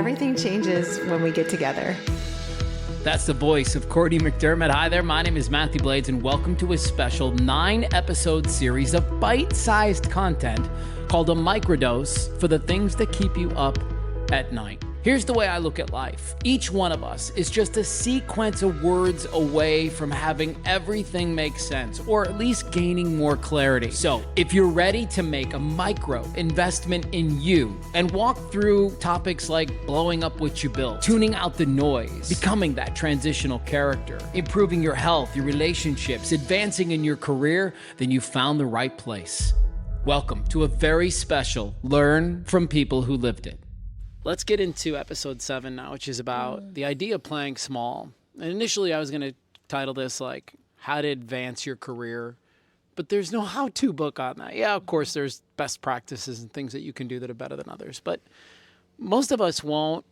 everything changes when we get together. That's the voice of Courtney McDermott. Hi there, my name is Mathew Blades, and welcome to a special 9-episode series of bite-sized content called a microdose for the things that keep you up at night. Here's the way I look at life. Each one of us is just a sequence of words away from having everything make sense, or at least gaining more clarity. So if you're ready to make a micro investment in you and walk through topics like blowing up what you built, tuning out the noise, becoming that transitional character, improving your health, your relationships, advancing in your career, then you found the right place. Welcome to a very special Learn from People Who Lived It. Let's get into episode 7 now, which is about the idea of playing small. And initially I was going to title this like how to advance your career, but there's no how-to book on that. Yeah, of course there's best practices and things that you can do that are better than others, but most of us won't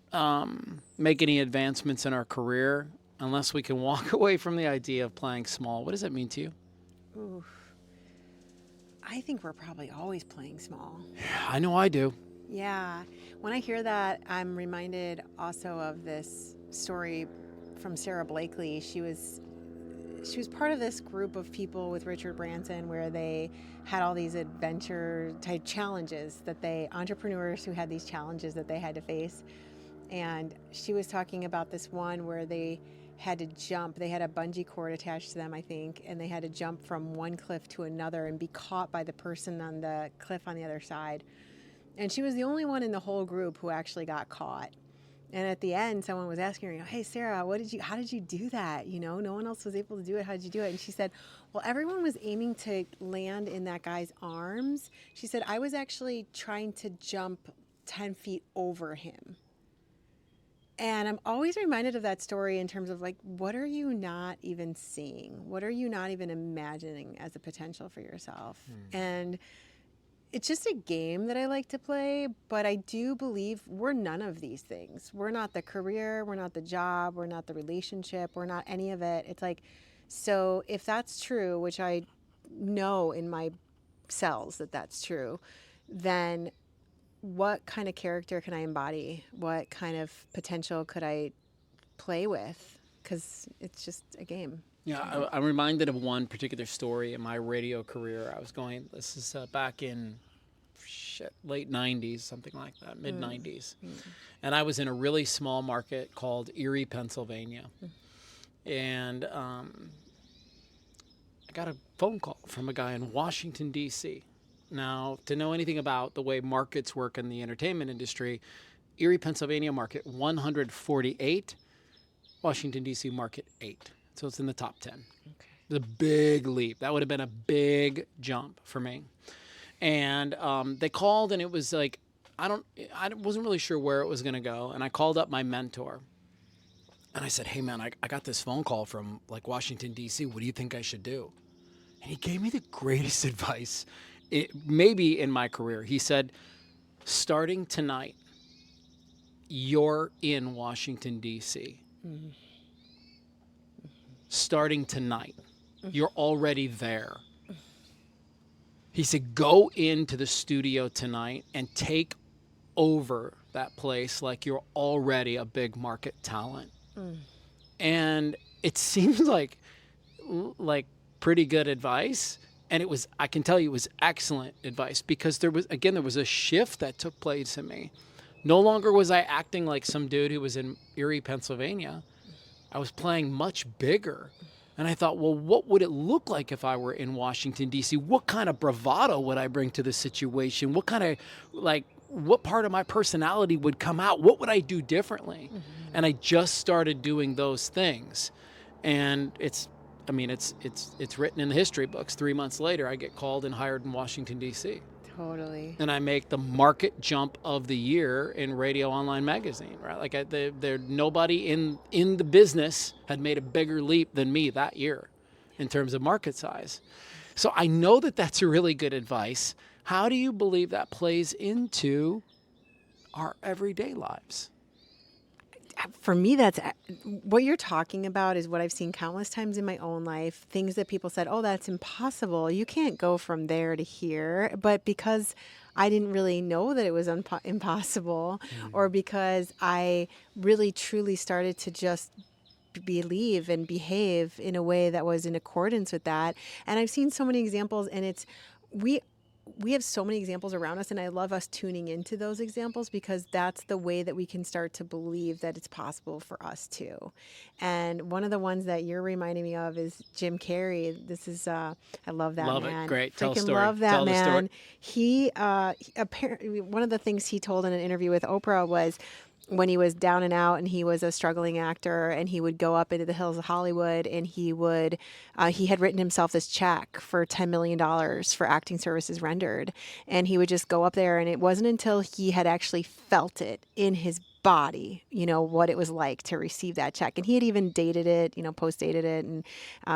make any advancements in our career unless we can walk away from the idea of playing small. What does that mean to you? Ooh. I think we're probably always playing small. Yeah, I know I do. Yeah. When I hear that, I'm reminded also of this story from Sarah Blakely. She was part of this group of people with Richard Branson where they had all these adventure type challenges entrepreneurs who had these challenges that they had to face. And she was talking about this one where they had to jump. They had a bungee cord attached to them, I think, and they had to jump from one cliff to another and be caught by the person on the cliff on the other side. And she was the only one in the whole group who actually got caught. And at the end, someone was asking her, hey, Sarah, how did you do that? You know, no one else was able to do it. How did you do it? And she said, well, everyone was aiming to land in that guy's arms. She said, I was actually trying to jump 10 feet over him. And I'm always reminded of that story in terms of like, what are you not even seeing? What are you not even imagining as a potential for yourself? And it's just a game that I like to play, but I do believe we're none of these things. We're not the career, we're not the job, we're not the relationship, we're not any of it. It's like, so if that's true, which I know in my cells that that's true, then what kind of character can I embody? What kind of potential could I play with? Because it's just a game. Yeah, I'm reminded of one particular story in my radio career. This is back in late 90s, something like that, mid 90s. And I was in a really small market called Erie, Pennsylvania. And I got a phone call from a guy in Washington, D.C. Now, to know anything about the way markets work in the entertainment industry, Erie, Pennsylvania market 148, Washington, D.C. market 8. So it's in the top 10. Okay. It's a big leap. That would have been a big jump for me. And they called, and it was like, I wasn't really sure where it was going to go. And I called up my mentor. And I said, hey, man, I got this phone call from like Washington, D.C. What do you think I should do? And he gave me the greatest advice, maybe in my career. He said, starting tonight, you're in Washington, D.C. Mm-hmm. Starting tonight, you're already there. He said, go into the studio tonight and take over that place like you're already a big market talent. And it seems like pretty good advice. And I can tell you it was excellent advice because there was a shift that took place in me. No longer was I acting like some dude who was in Erie, Pennsylvania. I was playing much bigger. And I thought, well, what would it look like if I were in Washington, D.C.? What kind of bravado would I bring to the situation? What part of my personality would come out? What would I do differently? Mm-hmm. And I just started doing those things. And it's written in the history books. 3 months later, I get called and hired in Washington, D.C. Totally. And I make the market jump of the year in Radio Online Magazine, right? Like nobody in the business had made a bigger leap than me that year in terms of market size. So I know that that's a really good advice. How do you believe that plays into our everyday lives? For me, that's what you're talking about is what I've seen countless times in my own life. Things that people said, oh, that's impossible. You can't go from there to here. But because I didn't really know that it was impossible, or because I really truly started to just believe and behave in a way that was in accordance with that. And I've seen so many examples, and we have so many examples around us, and I love us tuning into those examples, because that's the way that we can start to believe that it's possible for us too. And one of the ones that you're reminding me of is Jim Carrey. This is I love that Love man. it. Great. Tell a Freaking story. love that Tell the man. story. He apparently, one of the things he told in an interview with Oprah was, when he was down and out and he was a struggling actor, and he would go up into the hills of Hollywood, and he had written himself this check for $10 million for acting services rendered. And he would just go up there, and it wasn't until he had actually felt it in his body, what it was like to receive that check. And he had even dated it, post dated it. And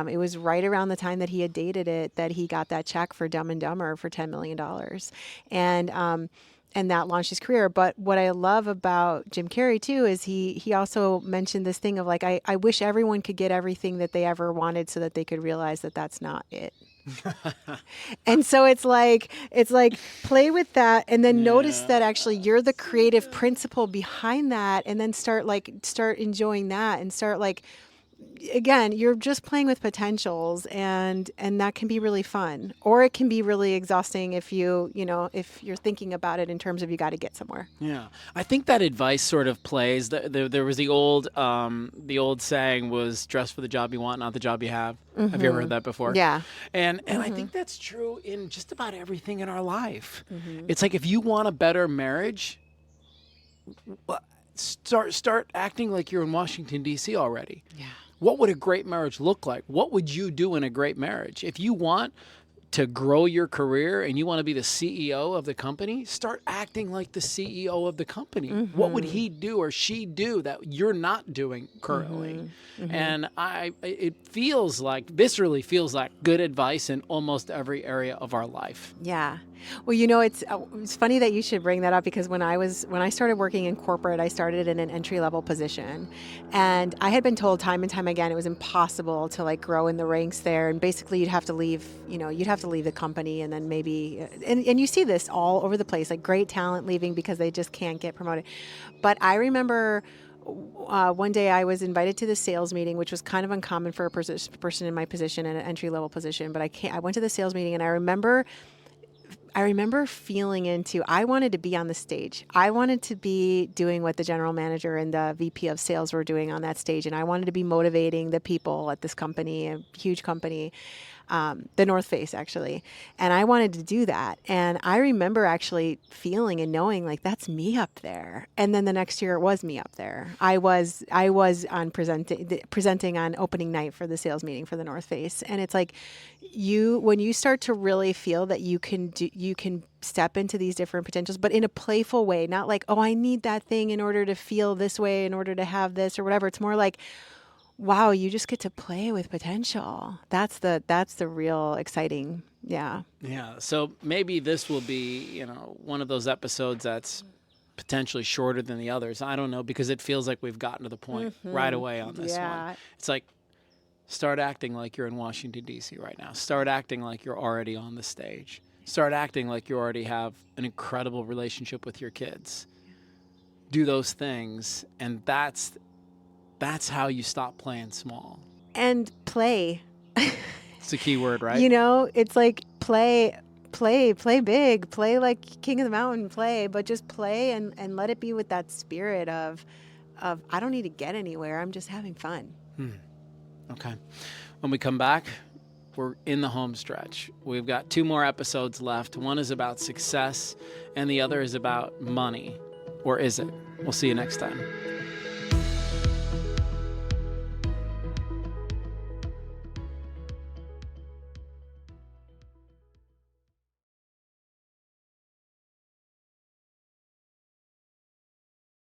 it was right around the time that he had dated it that he got that check for Dumb and Dumber for $10 million. And that launched his career. But what I love about Jim Carrey too is he also mentioned this thing of like, I wish everyone could get everything that they ever wanted, so that they could realize that that's not it. And so it's like play with that, and then notice that actually you're the creative principle behind that, and then start enjoying that, and start again, you're just playing with potentials, and that can be really fun, or it can be really exhausting if if you're thinking about it in terms of you got to get somewhere. Yeah, I think that advice sort of plays. There was the old saying was, dress for the job you want, not the job you have. Mm-hmm. Have you ever heard that before? Yeah. And I think that's true in just about everything in our life. Mm-hmm. It's like, if you want a better marriage, start acting like you're in Washington, D.C. already. Yeah. What would a great marriage look like? What would you do in a great marriage? If you want to grow your career and you want to be the CEO of the company, start acting like the CEO of the company. Mm-hmm. What would he do or she do that you're not doing currently? Mm-hmm. And it feels like, viscerally feels like good advice in almost every area of our life. Yeah. Well, it's funny that you should bring that up, because when I started working in corporate, I started in an entry-level position, and I had been told time and time again it was impossible to grow in the ranks there, and basically you'd have to leave the company, and then maybe and you see this all over the place, like great talent leaving because they just can't get promoted. But I remember one day I was invited to the sales meeting, which was kind of uncommon for a person in my position, in an entry-level position. But I went to the sales meeting, and I remember feeling into, I wanted to be on the stage. I wanted to be doing what the general manager and the VP of sales were doing on that stage. And I wanted to be motivating the people at this company, a huge company, the North Face actually. And I wanted to do that. And I remember actually feeling and knowing that's me up there. And then the next year it was me up there. I was on presenting on opening night for the sales meeting for the North Face. And it's like, when you start to really feel that you can step into these different potentials, but in a playful way, not like, oh, I need that thing in order to feel this way, in order to have this or whatever. It's more like, wow, you just get to play with potential. That's the real exciting. Yeah. Yeah. So maybe this will be, one of those episodes that's potentially shorter than the others. I don't know, because it feels like we've gotten to the point right away on this one. It's like, start acting like you're in Washington, D.C. right now. Start acting like you're already on the stage. Start acting like you already have an incredible relationship with your kids. Do those things, and that's how you stop playing small. And play. It's a key word, right? It's like play big, play like King of the Mountain, but just play and let it be with that spirit of I don't need to get anywhere. I'm just having fun. Okay. When we come back, we're in the home stretch. We've got 2 more episodes left. One is about success, and the other is about money. Or is it? We'll see you next time.